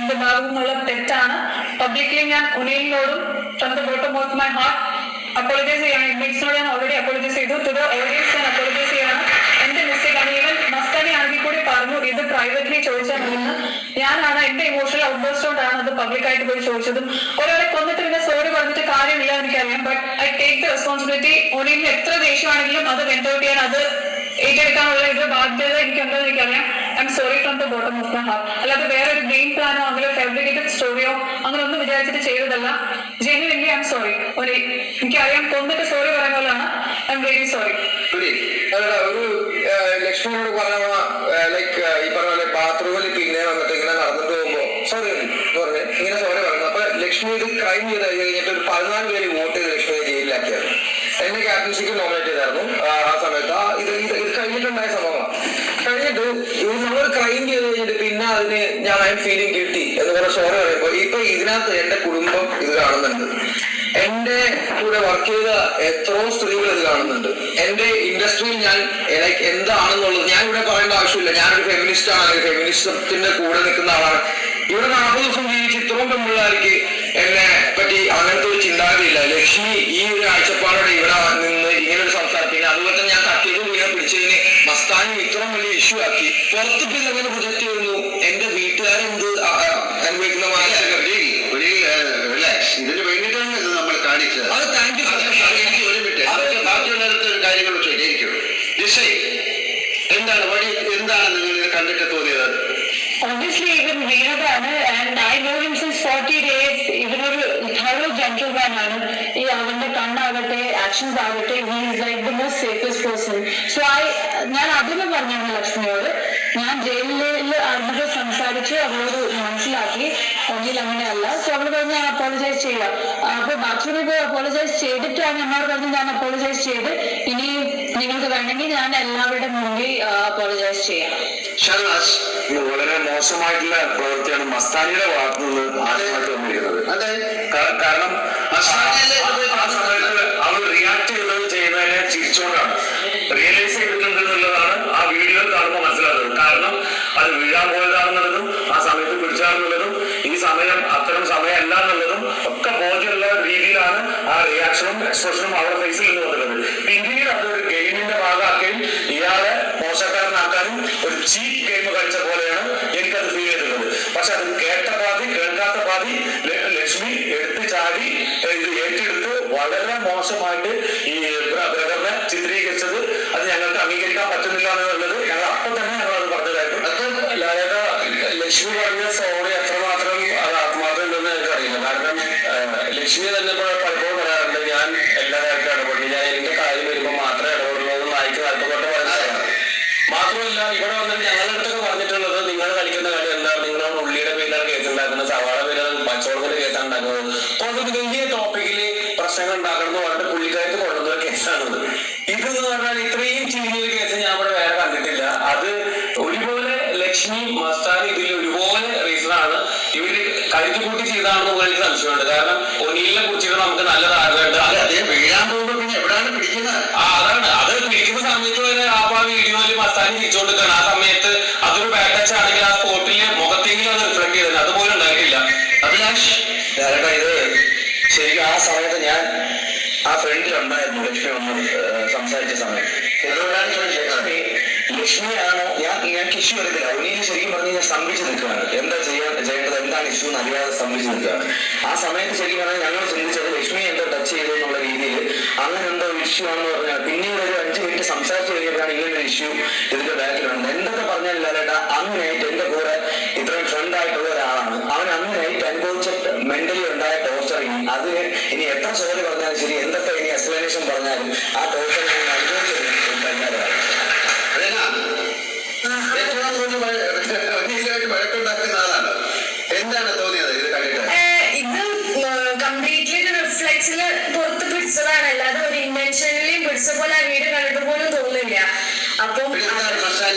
എന്റെ ഭാഗത്തു നിന്നുള്ള തെറ്റാണ്. പബ്ലിക്കലി ഞാൻ ഉനയിലിനോടും from the bottom of my heart apologise ചെയ്യാണ്. ഇൻമേറ്റ്സിനോട് ഞാൻ ഓൾറെഡി അപ്പോളജൈസ് ചെയ്തു. ടു ദ ഓഡിയൻസ് ഞാൻ അപ്പോളജൈസ് ചെയ്യാണ്. എന്റെ മിസ്റ്റേക്ക് ആണ്. ഈവൻ മസ്താനി ആണെങ്കിൽ കൂടി പറഞ്ഞു ഇത് പ്രൈവറ്റ്ലി ചോദിച്ചാൽ മതിയെന്ന്. ഞാനാണ് എന്റെ ഇമോഷണൽ ഔട്ട്ബേഴ്സ്റ്റ് കൊണ്ടാണ് അത് പബ്ലിക്കായിട്ട് പോയി ചോദിച്ചതും. ഒരാളെ കൊന്നിട്ട് പിന്നെ സോറി പറഞ്ഞിട്ട് കാര്യമില്ല എനിക്കറിയാം. But I take the responsibility. ഉനയിൽ എത്ര ദേഷ്യമാണെങ്കിലും അത് വെന്റ് ഔട്ട് ചെയ്യാൻ, അത് ഏറ്റെടുക്കാനുള്ള ഇത് ബാധ്യത എനിക്കുണ്ടോ എന്ന് എനിക്കറിയാം. I am sorry from the bottom of my heart. അല്ലാതെ വേറെ ഒരു ഗെയിം പ്ലാനോ അങ്ങനെ ഫാബ്രിക്കേറ്റഡ് സ്റ്റോറിയോ അങ്ങനെ ഒന്നും വിചാരിച്ചിട്ട് ചെയ്തതല്ല. Genuinely I am sorry. എനിക്കറിയാം കൊന്നിട്ട് സോറി പറയാൻ പോലാണ്. I am very sorry. ഒരു ലക്ഷ്മിയോട് പറഞ്ഞ ലൈക്ക് ഈ പറഞ്ഞ പോലെ ബാത്റൂമിൽ പിന്നെ വന്നിട്ട് ഇങ്ങനെ നടന്നിട്ട് പോകുമ്പോ സോറി എന്ന് പറഞ്ഞ് ഇങ്ങനെ സോറി പറഞ്ഞു. അപ്പൊ ലക്ഷ്മി ഇത് ക്രൈം ചെയ്ത് കഴിഞ്ഞിട്ട് ഒരു 14 പേര് വോട്ട് ചെയ്ത് ലക്ഷ്മിയെ ജയിലിലാക്കിയായിരുന്നു. എന്നെ ക്യാപ്റ്റൻസിക്ക് നോമിനേറ്റ് ചെയ്തായിരുന്നു ആ സമയത്ത്. ഇത് കഴിഞ്ഞിട്ടുണ്ടായ സംഭവമാണ്. കഴിഞ്ഞിട്ട് നമ്മൾ ക്രൈം ചെയ്ത് കഴിഞ്ഞിട്ട് പിന്നെ അതിന് ഞാൻ ഐ എം ഫീലിംഗ് ഗിൽറ്റി എന്ന് പറഞ്ഞ സോറി പറയുമ്പോ ഇപ്പൊ ഇതിനകത്ത് എന്റെ കുടുംബം ഇത് കാണുന്നുണ്ട്. എന്റെ കൂടെ വർക്ക് ചെയ്ത എത്രയോ സ്ത്രീകൾ ഇത് കാണുന്നുണ്ട്. എന്റെ ഇൻഡസ്ട്രിയിൽ ഞാൻ ലൈക്ക് എന്താണെന്നുള്ളത് ഞാൻ ഇവിടെ പറയേണ്ട ആവശ്യമില്ല. ഞാനൊരു ഫെമിനിസ്റ്റ് ആണ്, ഫെമിനിസത്തിന്റെ കൂടെ നിൽക്കുന്ന ആളാണ്. ഇവിടെ 40 ദിവസം ജീവിച്ച് ഇത്രയും പെൺപിള്ളേർക്ക് എന്നെ പറ്റി അങ്ങനത്തെ ഒരു ചിന്താഗതിയില്ല. ലക്ഷ്മി ഈ ഒരു കാഴ്ചപ്പാടോടെ ഇവിടെ നിന്ന് ഇങ്ങനെ ഒരു സംസാരിക്കുന്നത്, അതുപോലെ തന്നെ ഞാൻ തട്ടിയതും ഇങ്ങനെ പിടിച്ചതിന് മസ്താനി ഇത്രയും വലിയ ഇഷ്യൂ ആക്കി പുറത്തിട്ട് ഇതെങ്ങനെ പ്രൊജക്ട് ചെയ്യുന്നു. എന്റെ വീട്ടുകാരെന്ത് അനുഭവിക്കുന്ന ഇതിന് വേണ്ടിയിട്ടാണ് ഇത് നമ്മൾ കാണിച്ചത്. അത് താങ്ക് യു. ഒരു മിനിറ്റ് ബാക്കിയുള്ളവർക്ക് കാര്യങ്ങൾ ശരിയായിരിക്കും. എന്താണ് നിങ്ങൾ കണ്ടിട്ട് തോന്നിയത്? Obviously, even വീണതാണ്. And I know him since 40 days. ഇവനൊരു thorough gentleman ആണ്. ഈ അവന്റെ കണ്ണാകട്ടെ ആക്ഷൻസ് ആകട്ടെ, he is like the most safest person. So ഞാൻ അതിന് പറഞ്ഞാണ് ലക്ഷ്മിയോട്. ഞാൻ ജയിലിൽ അവരോട് സംസാരിച്ച് അവരോട് മനസ്സിലാക്കി ഒന്നിൽ അങ്ങനെയല്ല. സോ അവൾ പറഞ്ഞ് ഞാൻ അപ്പോളജൈസ് ചെയ്യാം. അപ്പൊ ബാത്റൂമിൽ പോയി അപ്പോളജൈസ് ചെയ്തിട്ടാണ് എന്നോട് പറഞ്ഞ് ഞാൻ അപ്പോളജൈസ് ചെയ്ത് ഇനി നിങ്ങൾക്ക് വേണമെങ്കിൽ ഞാൻ എല്ലാവരുടെ മുമ്പിൽ അപ്പോളജൈസ് ചെയ്യാം. വളരെ മോശമായിട്ടുള്ള പ്രവൃത്തിയാണ് മസ്താനിയുടെ ഭാഗത്തു നിന്ന് ആദ്യമായിട്ട് വന്നിരിക്കുന്നത്. കാരണം ആ സമയത്ത് അവൾ റിയാക്ട് ചെയ്യുന്നതിനെ ചിരിച്ചുകൊണ്ടാണ് റിയലൈസ് ചെയ്തിട്ടുണ്ട് എന്നുള്ളതാണ് ആ വീഡിയോ കാണുമ്പോൾ മനസ്സിലാക്കുന്നത്. കാരണം അത് വീഴാൻ പോയതാണെന്നുള്ളതും ആ സമയത്ത് പിടിച്ചാണെന്നുള്ളതും ഈ സമയം അത്തരം സമയമല്ല എന്നുള്ളതും ഒക്കെ ബോധ്യമുള്ള രീതിയിലാണ് ആ റിയാക്ഷനും എക്സ്പ്രഷനും അവരുടെ ഫേസിൽ നിന്ന് വന്നിട്ടുള്ളത്. പിന്നീട് അതൊരു ഗെയിമിന്റെ ഭാഗമാക്കുകയും ഇയാളെ മോശക്കാരനാക്കാനും ഒരു ചീപ്പ് ഗെയിം കളിച്ച പോലെയാണ് എനിക്കത് ഫീൽ ചെയ്തിട്ടുള്ളത്. പക്ഷെ അത് കേട്ട പാതി കേൾക്കാത്ത പാതി ലക്ഷ്മി എടുത്ത് ചാടി ഇത് ഏറ്റെടുത്ത് വളരെ മോശമായിട്ട് ഈ ബ്രദറിനെ ചിത്രീകരിച്ചത് അത് ഞങ്ങൾക്ക് അംഗീകരിക്കാൻ പറ്റുന്നില്ല എന്നുള്ളത് ഞങ്ങൾ അപ്പൊ തന്നെ ഞങ്ങളത് പറഞ്ഞതായിരുന്നു. അല്ലാതെ ലക്ഷ്മി പറഞ്ഞ സോറി എത്രമാത്രം അത് ആത്മാർത്ഥം ഉണ്ടെന്ന് എനിക്ക് അറിയില്ല. കാരണം ലക്ഷ്മി തന്നെ ഇപ്പോൾ പലപ്പോഴും പറയാറുണ്ട് ഞാൻ എല്ലാ കാര്യത്തിലും ഇടപെടുന്നു, ഞാൻ എന്റെ കാര്യം വരുമ്പോൾ മാത്രമേ ഇടപെടുള്ളൂ എന്ന് നായിക്ക് താല്പര്യപ്പെട്ട് പറയുന്നതാണ്. മാത്രമല്ല ഇവിടെ വന്നിട്ട് ഞങ്ങളുടെ അടുത്തൊക്കെ പറഞ്ഞിട്ടുള്ളത് നിങ്ങൾ കളിക്കുന്ന കളി എന്താ, നിങ്ങളാണ് ഉള്ളിയുടെ പേരിലാണ് കേസ് ഉണ്ടാക്കുന്നത്, സവാള പേരിലാണ് പച്ചവളത്തിന്റെ കേസാണ് ഉണ്ടാക്കുന്നത്. അപ്പോൾ വലിയ ടോപ്പിക്കില് പ്രശ്നങ്ങൾ ഉണ്ടാക്കണം എന്ന് പറഞ്ഞിട്ട് പുള്ളിക്കാർക്ക് കൊണ്ടുവന്ന കേസാണത്. ഇതെന്ന് പറഞ്ഞാൽ ഇത്രയും ചീഞ്ഞ കേസ് ഞാൻ ഇവിടെ വേറെ കണ്ടിട്ടില്ല. അത് ഒരുപോലെ ലക്ഷ്മി മസ്താനി ഇതിൽ ഒരുപോലെ റീസൺ ആണ്. ഇവര് കഴുത്തി കൂട്ടി ചെയ്താണെന്ന് പോലെ എനിക്ക് സംശയമുണ്ട്. കാരണം ഒനീലിനെ കുറിച്ചിട്ട് നമുക്ക് നല്ല ധാരണയുണ്ട്. അത് അദ്ദേഹം വീഴാൻ പോകുമ്പോ പിന്നെ എവിടെയാണ് പിടിക്കുന്നത്? അതാണ് അത് പിടിക്കുന്ന സമയത്ത് വരെ ആ വീഡിയോയിൽ മസ്താനി തിരിച്ചുകൊണ്ടിരിക്കുകയാണ്. ആ സമയത്ത് അതൊരു ബാഡ് ടച്ച് ആണെങ്കിൽ ആ സ്പോട്ടില് മുഖത്തെങ്കിലും അത് റിഫ്ലക്ട് ചെയ്തത് അതുപോലെ ഉണ്ടായിട്ടില്ല. അഭിലാഷ് ഇത് ശരിക്കും ആ സമയത്ത് ഞാൻ ആ ഫ്രണ്ടിലുണ്ടായിരുന്നു ലക്ഷ്മി ഒന്ന് സംസാരിച്ച സമയം. ലക്ഷ്മിയാണോ ഞങ്ങൾക്ക് ഇഷ്യൂ വരത്തില്ല. ഒന്നിനും ശരിക്കും പറഞ്ഞു കഴിഞ്ഞാൽ സ്തംഭിച്ച് നിൽക്കുകയാണ്. എന്താ ചെയ്യേണ്ടത്, എന്താണ് ഇഷ്യൂ എന്ന് അറിയാതെ സ്തംഭിച്ച് നിൽക്കുകയാണ്. ആ സമയത്ത് ശരിക്കും പറഞ്ഞാൽ ഞങ്ങൾ ചിന്തിച്ചത് ലക്ഷ്മി എന്തോ ടച്ച് ചെയ്തു എന്നുള്ള രീതിയിൽ അങ്ങനെ എന്തോ ഇഷ്യൂ ആണെന്ന് പറഞ്ഞാൽ പിന്നീട് ഒരു 5 മിനിറ്റ് സംസാരിച്ച് കഴിഞ്ഞപ്പോഴാണ് ഇങ്ങനൊരു ഇഷ്യൂ ഇതിന്റെ ബാക്കിലുണ്ട്. എന്തൊക്കെ പറഞ്ഞാലില്ലാലേട്ടാ അങ്ങനെയായിട്ട് എന്റെ കൂടെ ഇത്രയും ഫ്രണ്ട് ആയിട്ടുള്ള ഒരാളാണ്. അവൻ അങ്ങനെയായിട്ട് അനുഭവിച്ച മെന്റലി ഉണ്ടായ ടോർച്ചറിങ് അത് ഇനി എത്ര സോറി പറഞ്ഞാലും ശരി, എന്തൊക്കെ ഇനി എക്സ്പ്ലനേഷൻ പറഞ്ഞാലും ആ ടോർച്ചർ അനുഭവിച്ചത് കഴിഞ്ഞാലാണ്. വഴക്കുണ്ടാക്കുന്ന ആളാണ്. എന്താണ് തോന്നിയത് ഇത് കണ്ടിട്ട്? ഇത് കംപ്ലീറ്റ്ലി റിഫ്ലെക്സില് പുറത്ത് പിടിച്ചതാണ്, അല്ലാതെ ഒരു ഇന്റൻഷനലി പിടിച്ച പോലെ ആ വീഡിയോ കണ്ടിട്ട് പോലും തോന്നില്ല. അപ്പം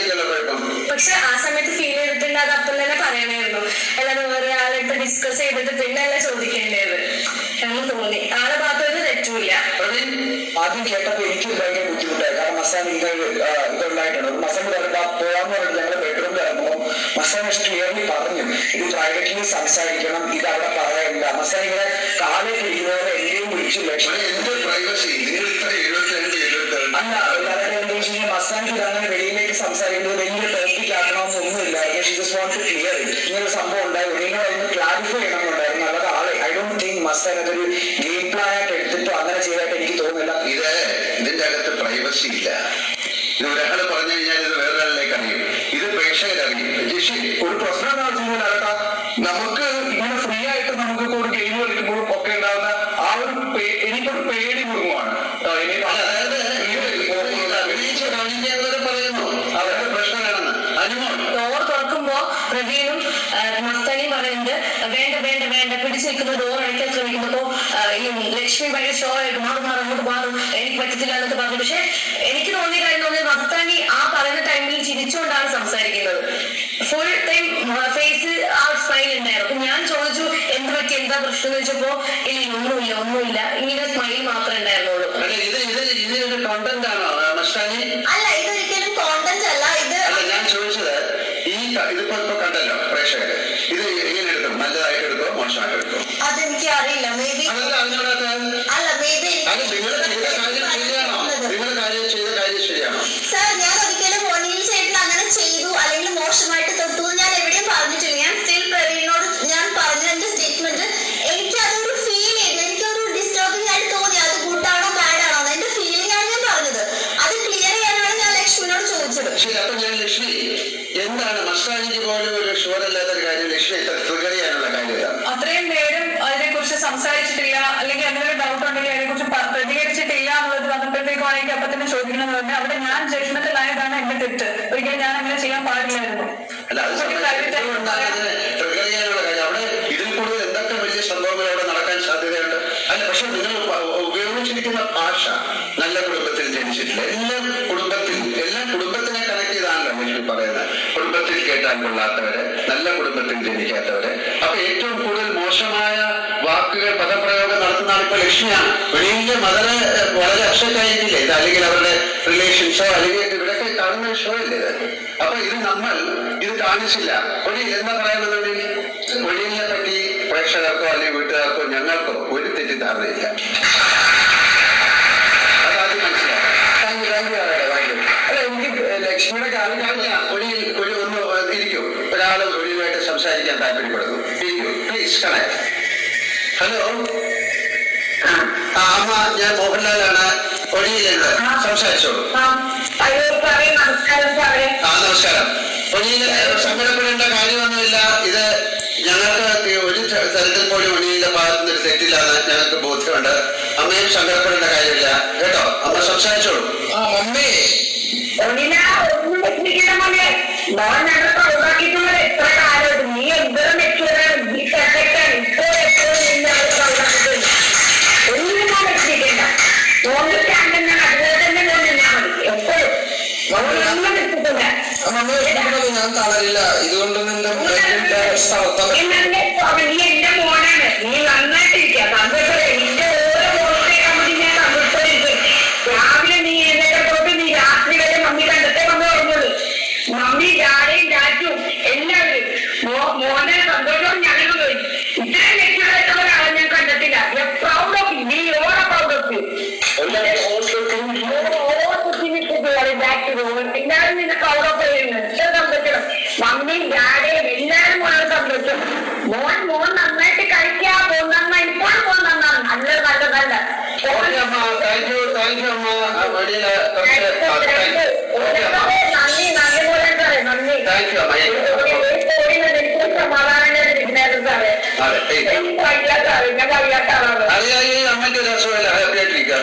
പക്ഷെ ആ സമയത്ത് ഫീൽ ചെയ്തിട്ടുണ്ട്. അത് അപ്പം തന്നെ പറയണമായിരുന്നു. അല്ലാതെ വേറെ ആളായിട്ട് ഡിസ്കസ് ചെയ്തിട്ട് പിന്നെ അല്ല ചോദിക്കേണ്ടത് എന്ന് തോന്നി. ആളെ ഭാഗത്ത് തെറ്റുമില്ല. ആദ്യം കേട്ടപ്പോ എനിക്കും ഭയങ്കര ബുദ്ധിമുട്ടായി. കാരണം മസാൻ ഇതുണ്ടായിട്ടുണ്ട്. മസാൻ പോവാന്ന് പറഞ്ഞിട്ട് ഞങ്ങളുടെ ബെഡ്റൂമിൽ ഇറങ്ങുമ്പോൾ മസ്താൻ ക്ലിയർലി പറഞ്ഞു ഇത് പ്രൈവറ്റ്ലി സംസാരിക്കണം, ഇത് അവിടെ പറയണ്ട. മസ്താൻ ഇങ്ങനെ കാലേ പിടിക്കുന്നവരെ എന്നെയും വിളിച്ചു ലക്ഷ്മി എന്ത് പ്രൈവസി നിങ്ങൾ ഇത്ര 72 അല്ല എന്താ വെച്ച് കഴിഞ്ഞാൽ മസ്താനിക്ക് ഇതങ്ങനെ വെളിയിലേക്ക് സംസാരിക്കുന്നത് വലിയ ടോപ്പിക് ആക്കണമെന്നൊന്നുമില്ല. ക്ലിയർ ഇങ്ങനൊരു സംഭവം ഉണ്ടായി ഉണ്ണിനോട് ഒന്ന് ക്ലാരിഫൈ ചെയ്യണമെന്നുണ്ടായിരുന്നു. അല്ലാതെ ആളെ ഐ ഡോണ്ട് തിങ്ക് മസ്താൻ അതൊരു ഗെയിം പ്ലാൻ ആയിട്ട് എടുത്തിട്ടോ അങ്ങനെ ചെയ്തായിട്ട് എനിക്ക് തോന്നുന്നില്ല. ഇതിന്റെ അകത്ത് പ്രൈവസി ഇല്ല. ഇത് ഒരാൾ പറഞ്ഞു കഴിഞ്ഞാൽ ഇത് വേറൊരാളിലേക്ക് അറിയും, ഇത് പ്രേക്ഷകരറിയും. ഒരു പ്രശ്നം എന്താ വെച്ച് കഴിഞ്ഞാൽ അതൊക്കെ നമുക്ക് ഇങ്ങനെ ഫ്രീ ആയിട്ട് നമുക്ക് ഒരു ഗെയിം കളിക്കുമ്പോഴും ഒക്കെ ഉണ്ടാകുന്ന ആ ഒരു എനിക്കൊരു പേടി കുടുംബമാണ്. അതായത് അഭിനയിച്ച് കാണിക്കുന്നവരെ പറയുന്നു അവരുടെ പ്രശ്നമാണെന്ന്. അനുമോൾ ഡോർ തുറക്കുമ്പോ പ്രവീണും മസ്താനിയും പറയുന്നത് വേണ്ട വേണ്ട വേണ്ട പിടിച്ചു നിൽക്കുന്ന ഡോർ അടയ്ക്കാൻ ശ്രമിക്കുമ്പോ ഈ ലക്ഷ്മി ഭയങ്കര ഷോ ആയിട്ട് മാറും അങ്ങോട്ട് മാറും എനിക്ക് പറ്റത്തില്ല എന്നൊക്കെ പറഞ്ഞു. പക്ഷെ എനിക്ക് തോന്നിയ കാര്യം തോന്നിയത് മസ്താനി ആ പറയുന്ന ടൈമിൽ ചിരിച്ചുകൊണ്ടാണ് സംസാരിക്കുന്നത്. ഫുൾ ടൈം ഫേസ് ആ സ്മൈൽ ഉണ്ടായിരുന്നു. അപ്പൊ ഞാൻ ചോദിച്ചു എന്ത് പറ്റി, എന്താ പ്രശ്നം എന്ന് ചോദിച്ചപ്പോ ഒന്നുമില്ല ഇങ്ങനെ സ്മൈൽ മാത്രമേ ഉണ്ടായിരുന്നുള്ളൂ. ഇതൊരു കോണ്ടന്റ് ആണോ മസ്താനി? അല്ല, ഇതൊരിക്കലും കോണ്ടന്റ് അല്ല. ഞാൻ ചോദിച്ചത് ഇതിപ്പോ കണ്ടല്ലോ പ്രേക്ഷകര്, ഇത് എങ്ങനെ എടുക്കും? നല്ലതായിട്ട് എടുക്കോ മോശമായിട്ട് എടുക്കോ? അതെനിക്ക് അറിയില്ല. മേ ബി അതല്ല അതിനോടൊക്കെ അല്ല മേ ബി അത് നിങ്ങൾ ചെയ്ത കാര്യം ശരിയാണോ? നിങ്ങൾ ചെയ്ത കാര്യം ശരിയാണോ? സാർ, ഞാൻ ഒരിക്കലും ഒനിയിൽ ചേട്ടൻ അങ്ങനെ ചെയ്തു അല്ലെങ്കിൽ മോശമായിട്ട് തൊട്ടു ഞാൻ എവിടെയും പറഞ്ഞിട്ടില്ല. ഞാൻ സ്റ്റിൽ പ്രവീണിനോട് ഞാൻ പറഞ്ഞ എന്റെ സ്റ്റേറ്റ്മെന്റ് എനിക്ക് അതൊരു ഫീൽ ചെയ്തു, എനിക്കൊരു ഡിസ്റ്റർബിംഗ് ആയിട്ട് തോന്നി. അത് ഗുഡാണോ ബാഡ് ആണോ എന്റെ ഫീലിംഗ് ആണ് ഞാൻ പറഞ്ഞത്. അത് ക്ലിയർ ചെയ്യാനാണ് ഞാൻ ലക്ഷ്മിനോട് ചോദിച്ചത്. ശരി, അപ്പൊ ഞാൻ ലക്ഷ്മി എന്താണ് മസ്താനിക്ക് പോലും ഒരു ഷുവർ അല്ലാത്തൊരു കാര്യം ലക്ഷ്മി ട്രിഗർ ചെയ്യാനുള്ള കാര്യം അത്രയും പേരും അതിനെക്കുറിച്ച് സംസാരിച്ചിട്ടില്ല അല്ലെങ്കിൽ അങ്ങനെ ഒരു ഡൗട്ട് ഉണ്ടെങ്കിൽ അതിനെക്കുറിച്ച് പ്രതികരിച്ചിട്ടില്ല എന്നുള്ളത് വന്നപ്പോഴത്തേക്കാണെങ്കിൽ അപ്പൊ തന്നെ ചോദിക്കണമെന്ന് പറഞ്ഞാൽ അവിടെ ഞാൻ ജഡ്ജ്മെന്റൽ ആയതാണ് എന്റെ തെറ്റ്. ഒരിക്കലും ഞാൻ അങ്ങനെ ചെയ്യാൻ പാടില്ലായിരുന്നു. ട്രിഗർ ചെയ്യാനുള്ള കാര്യം അവിടെ ഇതിൽ കൂടുതൽ എന്തൊക്കെ വലിയ സംഭവങ്ങൾ അവിടെ നടക്കാൻ സാധ്യതയുണ്ട്. അല്ല, പക്ഷെ നിങ്ങൾ ഉപയോഗിച്ചിരിക്കുന്ന ഭാഷ നല്ല കുടുംബത്തിൽ ജനിച്ചിട്ടില്ല. എല്ലാം കുടുംബത്തിനെ കണക്ട് ചെയ്താണല്ലോ ലക്ഷ്മി പറയുന്നത്. കുടുംബത്തിൽ കേട്ടാൽ കൊള്ളാത്തവര്, നല്ല കുടുംബത്തിൽ ജനിക്കാത്തവര്. അപ്പൊ ഏറ്റവും കൂടുതൽ മോശമായ വാക്കുകൾ പദപ്രയോഗം നടത്തുന്ന ആളിപ്പോ ലക്ഷ്മിയാണ്. വെളിയിലെ മദറ് വളരെ അപ്സെറ്റ് ആയിരിക്കില്ലേ ഇത്? അല്ലെങ്കിൽ അവരുടെ റിലേഷൻസോ അല്ലെങ്കിൽ ഇവിടെയൊക്കെ കാണുന്ന ഷോ അല്ലേ ഇത്? അപ്പൊ നമ്മൾ ഇത് കാണിച്ചില്ല. ഒഴിയിൽ എന്താ പറയുന്നത്? ഒഴിയിലിനെ പറ്റി പ്രേക്ഷകർക്കോ അല്ലെങ്കിൽ വീട്ടുകാർക്കോ ഞങ്ങൾക്കോ ഒരു തെറ്റിദ്ധാരണയില്ല. അതാദ്യം മനസ്സിലാക്കാം. അല്ല എനിക്ക് ലക്ഷ്മിയുടെ കാര്യം ഒന്ന് ഇരിക്കൂ. ഒരാൾ ഒഴിവായിട്ട് സംസാരിക്കാൻ താല്പര്യപ്പെടുന്നു. ഇരിക്കൂ പ്ലീസ്. കണക്ട്. ഹലോ, അമ്മ, ഞാൻ മോഹൻലാലാണ്. ഒഴിയിലെന്ന് സംസാരിച്ചോളൂ. നമസ്കാരം. ഒഴിയിൽ സങ്കടപ്പെടേണ്ട കാര്യമൊന്നുമില്ല. ഇത് ഞങ്ങൾക്ക് ഒരു തരത്തിൽ പോലും ഒഴിയിലെ ഭാഗത്തുനിന്ന് ഒരു തെറ്റില്ലാന്ന് ഞങ്ങൾക്ക് ബോധ്യമുണ്ട്. അമ്മയും സങ്കടപ്പെടേണ്ട കാര്യമില്ല കേട്ടോ. അമ്മ സംസാരിച്ചോളൂ. മമ്മി എത്ര കാലമായിട്ട് നീ എന്തൊരു മെച്ചൂരാണ്, നീ പെർഫെക്റ്റാണ്. ഇപ്പോൾ എപ്പോഴും നിന്നെ ഒന്നും ഞാൻ വെച്ചിരിക്കണ്ട. മോളിൽ സ്റ്റാൻഡ് ഞാൻ അതുപോലെ തന്നെ നിന്നാ മതി. എപ്പോഴും ഒന്നും വെച്ചിട്ടില്ല. ഞാൻ തളരില്ല. ഇതുകൊണ്ടൊന്നും നീ എന്റെ മോനാണ്. നീ നന്നായിട്ടിരിക്കുക. സന്തോഷം. നിന്റെ ഓരോ മോളത്തേക്കാകുമ്പോൾ ഞാൻ സന്തോഷത്തോടിരിക്കും. രാവിലെ നീ എഴുന്നേറ്റപ്പോട്ട് നീ രാത്രി വരെ മമ്മി കണ്ടത്തെ മമ്മി ഓർമ്മയുള്ളൂ. മമ്മി ഡാഡയും ഡാറ്റും എല്ലാവരും മോനെ സന്തോഷവും ഞങ്ങളും പോയി. ഇത്രയും ലക്ഷ്യമായിട്ടുള്ളൊരാളെ ഞാൻ കണ്ടിട്ടില്ല. പ്രൗഡ് ഓഫ് നീ ഓരോ പ്രൗഡ് ഓഫ് എല്ലാവരും നിന്നെ പ്രൗഡ് ഓഫ് ചെയ്യുന്നത്. സന്തോഷം. മമ്മിയും ഡാഡയും എല്ലാവരും മോനെ സന്തോഷം. മോൻ നന്നായിട്ട് കഴിക്കാ. മോൻ നന്നായി ഇപ്പോൾ മോൻ നന്നാണ്. നല്ല അമ്മയ്ക്ക് രസമല്ല. ഹാപ്പി ആയിട്ടിരിക്കും.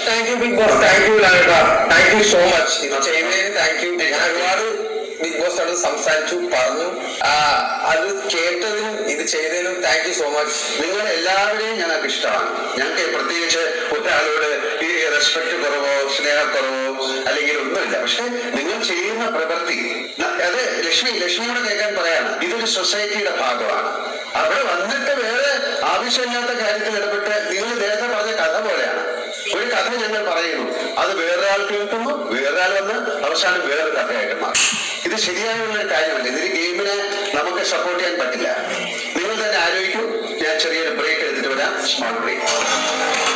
Thank you big boss. Thank you ലാലേട്ട. Thank you so much. ഇത് ചെയ്തതിന് താങ്ക് യു. ഞാൻ ഒരുപാട് ബിഗ് ബോസ് ആണ് സംസാരിച്ചു, പറഞ്ഞു. അത് കേട്ടതിനും ഇത് ചെയ്തതിനും താങ്ക് യു സോ മച്ച്. നിങ്ങൾ എല്ലാവരെയും ഞങ്ങൾക്ക് ഇഷ്ടമാണ്. ഞങ്ങൾക്ക് പ്രത്യേകിച്ച് ഒരാളോട് ഈ റെസ്പെക്ട് കുറവോ സ്നേഹക്കുറവോ അല്ലെങ്കിൽ ഒന്നുമില്ല. പക്ഷെ നിങ്ങൾ ചെയ്യുന്ന പ്രവൃത്തി അത് ലക്ഷ്മിയോട് കേൾക്കാൻ പറയാണ്. ഇതൊരു സൊസൈറ്റിയുടെ ഭാഗമാണ്. അവിടെ വന്നിട്ട് വേറെ ആവശ്യമില്ലാത്ത കാര്യത്തിൽ ഇടപെട്ട് നിങ്ങൾ നേരത്തെ പറഞ്ഞ കഥ പോലെയാണ്. ഒരു കഥ ഞങ്ങൾ പറയുന്നു, അത് വേറൊരാൾ കേൾക്കുന്നു, വേറൊരാൾ വന്ന് അവസാനം വേറൊരു കഥയായിട്ട് മാറും. ഇത് ശരിയായുള്ള ഒരു കാര്യമല്ല. ഇതിന് ഗെയിമിനെ നമുക്ക് സപ്പോർട്ട് ചെയ്യാൻ പറ്റില്ല. നിങ്ങൾ തന്നെ ആലോചിക്കൂ. ഞാൻ ചെറിയൊരു ബ്രേക്ക് എടുത്തിട്ട് വരാം. Small break.